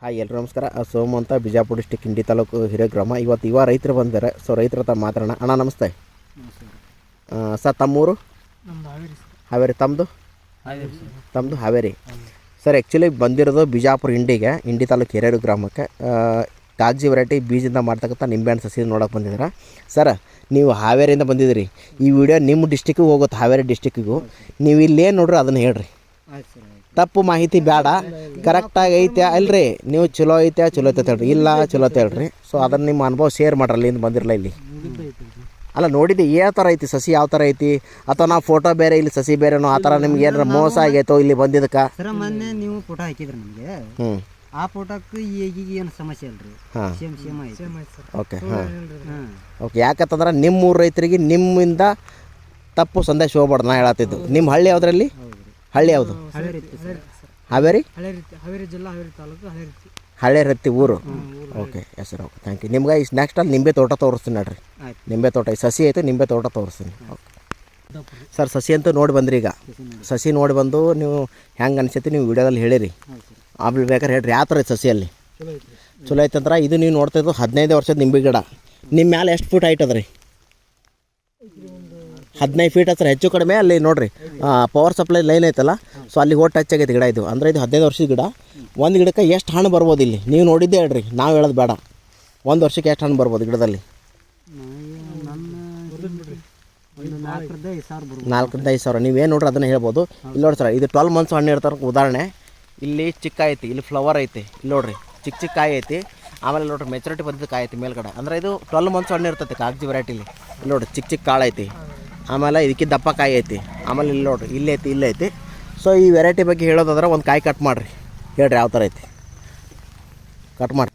Hi ಎಲ್ಲರೂ ನಮಸ್ಕಾರ. ಸೋಮು ಅಂತ ಬಿಜಾಪುರ ಡಿಸ್ಟಿಕ್ ಇಂಡಿ ತಾಲೂಕು ಹಿರೇಗ್ರಾಮ. ಇವತ್ತು ರೈತರು ಬಂದಿದ್ದಾರೆ. ಸೊ ರೈತರ ಹತ್ರ ಮಾತಾಡೋಣ. ಅಣ್ಣ ನಮಸ್ತೆ. ಸರ್ ತಮ್ಮೂರು? ಹಾವೇರಿ. ತಮ್ಮದು ಹಾವೇರಿ. ಸರ್ ಆ್ಯಕ್ಚುಲಿ ಬಂದಿರೋದು ಬಿಜಾಪುರ ಇಂಡಿ ತಾಲೂಕು ಹಿರೇರು ಗ್ರಾಮಕ್ಕೆ. ಕಾಗಜಿ ವೆರೈಟಿ ಬೀಜದಿಂದ ಮಾಡ್ತಕ್ಕಂಥ ನಿಂಬೆಹಣ್ಣು ಸಸಿ ನೋಡೋಕೆ ಬಂದಿದ್ದೀರಾ. ಸರ್ ನೀವು ಹಾವೇರಿಯಿಂದ ಬಂದಿದ್ದೀರಿ. ಈ ವಿಡಿಯೋ ನಿಮ್ಮ ಡಿಸ್ಟಿಕ್ಕಿಗೆ ಹೋಗುತ್ತೆ, ಹಾವೇರಿ ಡಿಸ್ಟಿಕ್ಕಿಗೂ. ನೀವು ಇಲ್ಲೇನು ನೋಡ್ರಿ ಅದನ್ನು ಹೇಳ್ರಿ. ತಪ್ಪು ಮಾಹಿತಿ ಬೇಡ, ಕರೆಕ್ಟಾಗಿ ಐತೆ ಅಲ್ರಿ. ನೀವು ಚಲೋ ಐತೆ ಹೇಳ್ರಿ, ಇಲ್ಲ ಚಲೋ ಹೇಳ್ರಿ. ಸೊ ಅದನ್ನು ನಿಮ್ಮ ಅನುಭವ ಶೇರ್ ಮಾಡ್ರಿ. ಅಲ್ಲಿಂದ ಬಂದಿರಲ್ಲ ಇಲ್ಲಿ ಅಲ್ಲ ನೋಡಿದ್ದೆ ಯಾವ ಥರ ಐತಿ ಸಸಿ, ಯಾವ ಥರ ಐತಿ, ಅಥವಾ ನಾವು ಫೋಟೋ ಬೇರೆ ಇಲ್ಲಿ ಸಸಿ ಬೇರೆನೋ ಆ ಥರ ನಿಮ್ಗೆ ಏನಾರ ಮೋಸ ಆಗೈತೋ ಇಲ್ಲಿ ಬಂದಿದ್ದಕ್ಕೆ? ಸರ್ ಮೊನ್ನೆ ನೀವು ಫೋಟೋ ಹಾಕಿದ್ರಿ ನಮಗೆ. ಆ ಫೋಟೋಕ್ಕೆ ಈಗ ಏನು ಸಮಸ್ಯೆ ಅಲ್ರಿ? Okay okay. ಯಾಕಂತಂದ್ರೆ ನಿಮ್ಮ ಊರು ರೈತರಿಗೆ ನಿಮ್ಮಿಂದ ತಪ್ಪು ಸಂದೇಶ ಹೋಗ್ಬಾರ್ದು. ನಾ ಹೇಳತ್ತಿದ್ದು ನಿಮ್ಮ ಹಳ್ಳಿ ಯಾವುದ್ರಲ್ಲಿ? ಹಳ್ಳಿ ಯಾವುದು? ಹಾವೇರಿ ಜಿಲ್ಲಾ, ಹಾವೇರಿ ತಾಲೂಕು, ಹಳೆ ರತ್ತಿ ಊರು. Okay yes sir. Okay thank you. ನಿಮ್ಗೆ ಈ ನೆಕ್ಸ್ಟ್ ಅಲ್ಲಿ ನಿಂಬೆ ತೋಟ ತೋರಿಸ್ತೀನಿ ನೋಡ್ರಿ. ನಿಂಬೆ ತೋಟ ಈ ಸಸಿ ಐತೆ, ನಿಂಬೆ ತೋಟ ತೋರಿಸ್ತೀನಿ. ಓಕೆ ಸರ್, ಸಸಿ ಅಂತೂ ನೋಡಿ ಬಂದ್ರಿ. ಈಗ ಸಸಿ ನೋಡಿ ಬಂದು ನೀವು ಹೆಂಗೆ ಅನಿಸೈತಿ ನೀವು ವಿಡಿಯೋದಲ್ಲಿ ಹೇಳಿರಿ. ಆಮೇಲೆ ಬೇಕಾದ್ರೆ ಹೇಳ್ರಿ ಯಾವ ಥರ ಐತೆ ಸಸಿಯಲ್ಲಿ. ಚಲೋ ಐತೆ ಅಂದ್ರೆ ಇದು ನೀವು ನೋಡ್ತಾ ಇದ್ದು 15 ವರ್ಷದ ನಿಂಬೆ ಗಿಡ. ನಿಮ್ಮ ಮ್ಯಾಲೆ ಎಷ್ಟು ಫೀಟ್ ಹೈಟ್ ಅದ ರೀ? 15 ಫೀಟ್ ಹತ್ರ ಹೆಚ್ಚು ಕಡಿಮೆ. ಅಲ್ಲಿ ನೋಡಿರಿ ಪವರ್ ಸಪ್ಲೈ ಲೈನ್ ಐತಲ್ಲ, ಸೊ ಅಲ್ಲಿ ಹೋಗಿ ಟಚ್ ಆಗೈತೆ ಗಿಡ ಇದು. ಅಂದರೆ ಇದು 15 ವರ್ಷದ ಗಿಡ. ಒಂದು ಗಿಡಕ್ಕೆ ಎಷ್ಟು ಹಣ್ಣು ಬರ್ಬೋದು ಇಲ್ಲಿ? ನೀವು ನೋಡಿದ್ದೇ ಹೇಳ್ರಿ, ನಾವು ಹೇಳೋದು ಬೇಡ. ಒಂದು ವರ್ಷಕ್ಕೆ ಎಷ್ಟು ಹಣ್ಣು ಬರ್ಬೋದು ಗಿಡದಲ್ಲಿ? 4ರಿಂದ 5 ಸಾವಿರ. ನೀವೇನು ನೋಡ್ರಿ ಅದನ್ನು ಹೇಳ್ಬೋದು. ಇಲ್ಲಿ ನೋಡಿ ಸರ್, ಇದು 12 ಮಂತ್ಸ್ ಹಣ್ಣು ಇರ್ತಾರೆ. ಉದಾಹರಣೆ ಇಲ್ಲಿ ಚಿಕ್ಕ ಐತಿ, ಇಲ್ಲಿ ಫ್ಲವರ್ ಐತಿ, ಇಲ್ಲಿ ನೋಡಿರಿ ಚಿಕ್ಕ ಚಿಕ್ಕ ಕಾಯಿ ಐತಿ. ಆಮೇಲೆ ನೋಡಿರಿ ಮೆಚುರಿಟಿ ಬಂದಿದ್ದು ಕಾಯಿ ಐತಿ ಮೇಲ್ಗಡೆ. ಅಂದರೆ ಇದು 12 ಮಂತ್ಸ್ ಹಣ್ಣು ಇರ್ತೈತೆ ಕಾಗಜಿ ವೆರೈಟಿಲಿ. ಇಲ್ಲಿ ನೋಡಿರಿ ಚಿಕ್ಕ ಚಿಕ್ಕ ಕಾಳು ಐತಿ. ಆಮೇಲೆ ಇದಕ್ಕೆ ದಪ್ಪ ಕಾಯಿ ಐತಿ. ಆಮೇಲೆ ಇಲ್ಲಿ ನೋಡಿರಿ ಇಲ್ಲೇ ಐತಿ, ಇಲ್ಲೇ ಐತಿ. ಸೊ ಈ ವೆರೈಟಿ ಬಗ್ಗೆ ಹೇಳೋದಾದ್ರೆ ಒಂದು ಕಾಯಿ ಕಟ್ ಮಾಡಿರಿ, ಹೇಳ್ರಿ ಯಾವ ಥರ ಐತಿ. ಕಟ್ ಮಾಡಿ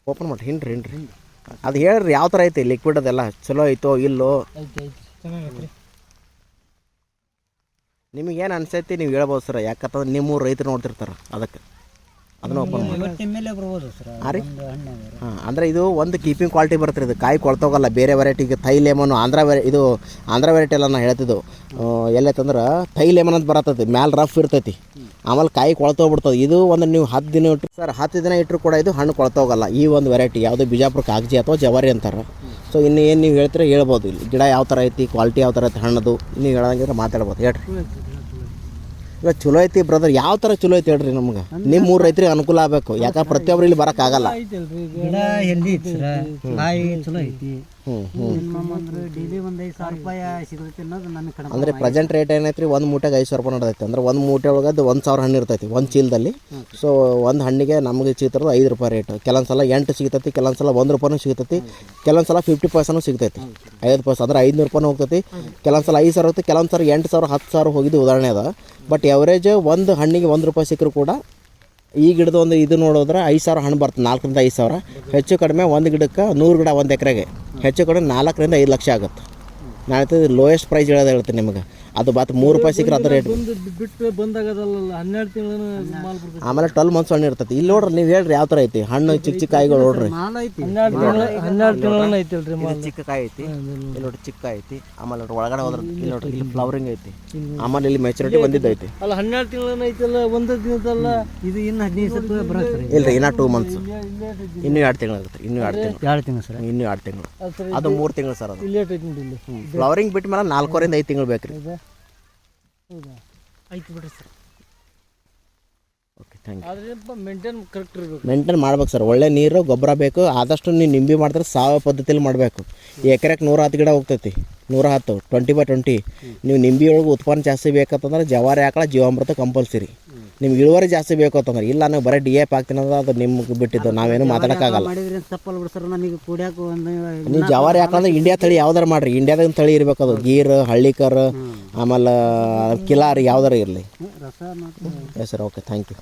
ಓಪನ್ ಮಾಡಿರಿ. ಹಿಂಡ್ರಿ ಅದು ಹೇಳ್ರಿ ಯಾವ ಥರ ಐತಿ. ಲಿಕ್ವಿಡ್ ಅದೆಲ್ಲ ಚಲೋ ಐತೋ ಇಲ್ಲೋ ನಿಮಗೇನು ಅನ್ಸೈತಿ ನೀವು ಹೇಳ್ಬೋದು ಸರ್. ಯಾಕಂತಂದ್ರೆ ನಿಮ್ಮೂರು ರೈತರು ನೋಡ್ತಿರ್ತಾರೆ, ಅದಕ್ಕೆ ಅದನ್ನು ಓಪನ್ ಮಾಡಿ. ಹಾಂ ರೀ. ಹಾಂ ಅಂದರೆ ಇದು ಒಂದು ಕೀಪಿಂಗ್ ಕ್ವಾಲಿಟಿ ಬರುತ್ತೆ. ಇದು ಕಾಯಿ ಕೊಳ್ತೋಗಲ್ಲ. ಬೇರೆ ವೆರೈಟಿಗೆ ಥೈ ಲೆಮನು ಇದು ಆಂಧ್ರ ವೆರೈಟಿ ಎಲ್ಲ ನಾನು ಹೇಳ್ತಿದ್ದು ಎಲ್ಲೈತಂದ್ರೆ ಥೈ ಲೆಮನ್ ಅಂತ ಬರತ್ತೈತಿ. ಮ್ಯಾಲೆ ರಫ್ ಇರ್ತೈತಿ, ಆಮೇಲೆ ಕಾಯಿ ಕೊಳ್ತೋಗ್ಬಿಡ್ತದೆ. ಇದು ಒಂದು ನೀವು 10 ದಿನ ಇಟ್ಟರು ಸರ್, 10 ದಿನ ಇಟ್ಟರು ಕೂಡ ಇದು ಹಣ್ಣು ಕೊಳ್ತೋಗಲ್ಲ. ಈ ಒಂದು ವೆರೈಟಿ ಯಾವುದು ಬಿಜಾಪುರ ಕಾಗಜಿ ಅಥವಾ ಜವಾರಿ ಅಂತಾರೆ. ಸೊ ಇನ್ನು ಏನು ನೀವು ಹೇಳ್ತೀರ ಹೇಳ್ಬೋದು. ಇಲ್ಲಿ ಗಿಡ ಯಾವ ಥರ ಐತಿ, ಕ್ವಾಲಿಟಿ ಯಾವ ಥರ ಐತಿ, ಹಣ್ಣದು ನೀವು ಹೇಳೋಂಗಿದ್ರೆ ಮಾತಾಡ್ಬೋದು. ಹೇಳ್ರಿ ಈಗ ಚಲೋ ಐತಿ ಬ್ರದರ್. ಯಾವ ಥರ ಚಲೋ ಐತಿ ಹೇಳ್ರಿ ನಮ್ಗೆ. ನಿಮ್ಮ ಮೂರು ರೈತರಿಗೆ ಅನುಕೂಲ ಆಗಬೇಕು. ಯಾಕಂದ್ರೆ ಪ್ರತಿಯೊಬ್ಬರು ಇಲ್ಲಿ ಬರೋಕ್ಕಾಗಲ್ಲ. ಅಂದರೆ ಪ್ರೆಸೆಂಟ್ ರೇಟ್ ಏನೈತಿ ರೀ? ಒಂದು ಮೂಟೆಗೆ 5,000 ರೂಪಾಯಿ ನಡೆದೈತೆ. ಅಂದ್ರೆ ಒಂದು ಮೂಟೆ ಒಳಗೆ 1,000 ಹಣ್ಣು ಇರ್ತೈತಿ ಒಂದು ಚೀಲದಲ್ಲಿ. ಸೊ ಒಂದು ಹಣ್ಣಿಗೆ ನಮಗೆ ಸಿಗ್ತಿರೋದು 5 ರೂಪಾಯಿ ರೇಟ್. ಕೆಲವೊಂದು ಸಲ 8 ಸಿಗ್ತೈತಿ, ಕೆಲವೊಂದು ಸಲ 1 ರೂಪಾಯಿನೂ ಸಿಗ್ತೈತಿ, ಕೆಲವೊಂದು ಸಲ 50% ಸಿಗ್ತೈತಿ. 5% ಅಂದರೆ 500 ರೂಪಾಯಿ ಹೋಗ್ತೈತಿ. ಕೆಲವೊಂದು ಸಲ 5,000 ಹೋಗ್ತೈತಿ, ಕೆಲವೊಂದು ಸಲ 8,000 10,000 ಹೋಗಿದ್ದು ಉದಾಹರಣೆ ಅದ. ಬಟ್ ಎವರೇಜ್ ಒಂದು ಹಣ್ಣಿಗೆ 1 ರೂಪಾಯಿ ಸಿಕ್ಕರೂ ಕೂಡ ಈ ಗಿಡದ ಒಂದು ಇದು ನೋಡಿದ್ರೆ 5,000 ಹಣ್ಣು ಬರ್ತದೆ. 4ರಿಂದ 5,000 ಹೆಚ್ಚು ಕಡಿಮೆ. ಒಂದು ಗಿಡಕ್ಕೆ 100 ಗಿಡ ಒಂದು ಎಕರೆಗೆ ಹೆಚ್ಚು ಕಡಿಮೆ 4ರಿಂದ 5 ಲಕ್ಷ ಆಗುತ್ತೆ. ನಾನು ಹೇಳ್ತಿದ್ದು ಲೋಯೆಸ್ಟ್ ಪ್ರೈಸ್ ಹೇಳೋದು ಹೇಳ್ತೀನಿ ನಿಮಗೆ. ಅದು ಬಾತ್ 3 ರೂಪಾಯಿ ಸಿಕ್ಕರೆ ಅದು ರೇಟ್ ಆಮೇಲೆ 12 ಮಂತ್ಸ್ ಹಣ್ಣು ಇರ್ತೈತಿ. ಇಲ್ಲಿ ನೋಡ್ರಿ ನೀವು ಹೇಳ್ರಿ ಯಾವ ಥರ ಐತಿ ಹಣ್ಣು. ಚಿಕ್ಕ ಚಿಕ್ಕ ಕಾಯಿಗಳು ನೋಡ್ರಿ, ಚಿಕ್ಕ ಕಾಯಿ ಐತಿ. ಇಲ್ಲಿ ನೋಡ್ರಿ ಚಿಕ್ಕ ಐತಿ. ಆಮೇಲೆ ನೋಡ್ರಿ ಒಳಗಡೆ ಹೋದ್ರೆ ಇಲ್ಲಿ ನೋಡ್ರಿ ಇಲ್ಲಿ ಫ್ಲವರಿಂಗ್ ಐತಿ. ಆಮೇಲೆ ಇಲ್ಲಿ ಮೆಚುರಿಟಿ ಬಂದಿದ್ದೈತಿ. ಅಲ್ಲ 12 ತಿಂಗಳ ಐತಲ್ಲ, ಒಂದು ದಿನದಲ್ಲ. ಇದು ಇನ್ನು 15 ಬರುತ್ತೆ ಇಲ್ರಿ, ಇನ್ನು 2 ಮಂತ್ಸ್. ಇನ್ನೂ 2 ತಿಂಗಳು ಆಗುತ್ತೆ. ಇನ್ನೂ 2 ತಿಂಗಳು ಸರ್. ಇನ್ನೂ 2 ತಿಂಗಳು. ಅದು 3 ತಿಂಗಳು ಸರ್. ಅದು ಫ್ಲವರಿಂಗ್ ಬಿಟ್ಟ ಮೇಲೆ 4ರಿಂದ 5 ತಿಂಗಳು ಬೇಕು ರೀ. ಆಯ್ತು ಬಿಡ್ರಿ sir. Okay thank you. Maintain ಮಾಡ್ಬೇಕು ಸರ್. ಒಳ್ಳೆ ನೀರು ಗೊಬ್ಬರ ಬೇಕು. ಆದಷ್ಟು ನೀವು ನಿಂಬೆ ಮಾಡಿದ್ರೆ ಸಾವಯವ ಪದ್ಧತಿಯಲ್ಲಿ ಮಾಡಬೇಕು. ಎಕರೆಗೆ 110 ಗಿಡ ಹೋಗ್ತೈತಿ. 110 20/20. ನೀವು ನಿಂಬೆ ಒಳಗೆ ಉತ್ಪನ್ನ ಜಾಸ್ತಿ ಬೇಕಂತಂದ್ರೆ ಜವಾರಿ ಆಕಳ ಜೀವಾಮೃತ ಕಂಪಲ್ಸರಿ. ನಿಮ್ಗೆ ಇಳುವರಿ ಜಾಸ್ತಿ ಬೇಕು ಅಂತಂದ್ರೆ, ಇಲ್ಲ ನೀವು ಬರೀ DAP ಹಾಕ್ತೀನಿ ಅಂದ್ರೆ ಅದು ನಿಮ್ಗೆ ಬಿಟ್ಟಿದ್ದು, ನಾವೇನು ಮಾತಾಡೋಕ್ಕಾಗಲ್ಲ. ನೀವು ಜವಾರಿ ಹಾಕಂದ್ರೆ ಇಂಡಿಯಾ ತಳಿ ಯಾವ್ದಾರು ಮಾಡಿರಿ. ಇಂಡಿಯಾದಾಗ ತಳಿ ಇರಬೇಕು. ಅದು ಗೀರ್, ಹಳ್ಳಿಕರ್, ಆಮೇಲೆ ಕಿಲಾರಿ ಯಾವ್ದಾರು ಇರಲಿ. Yes sir. Okay thank you.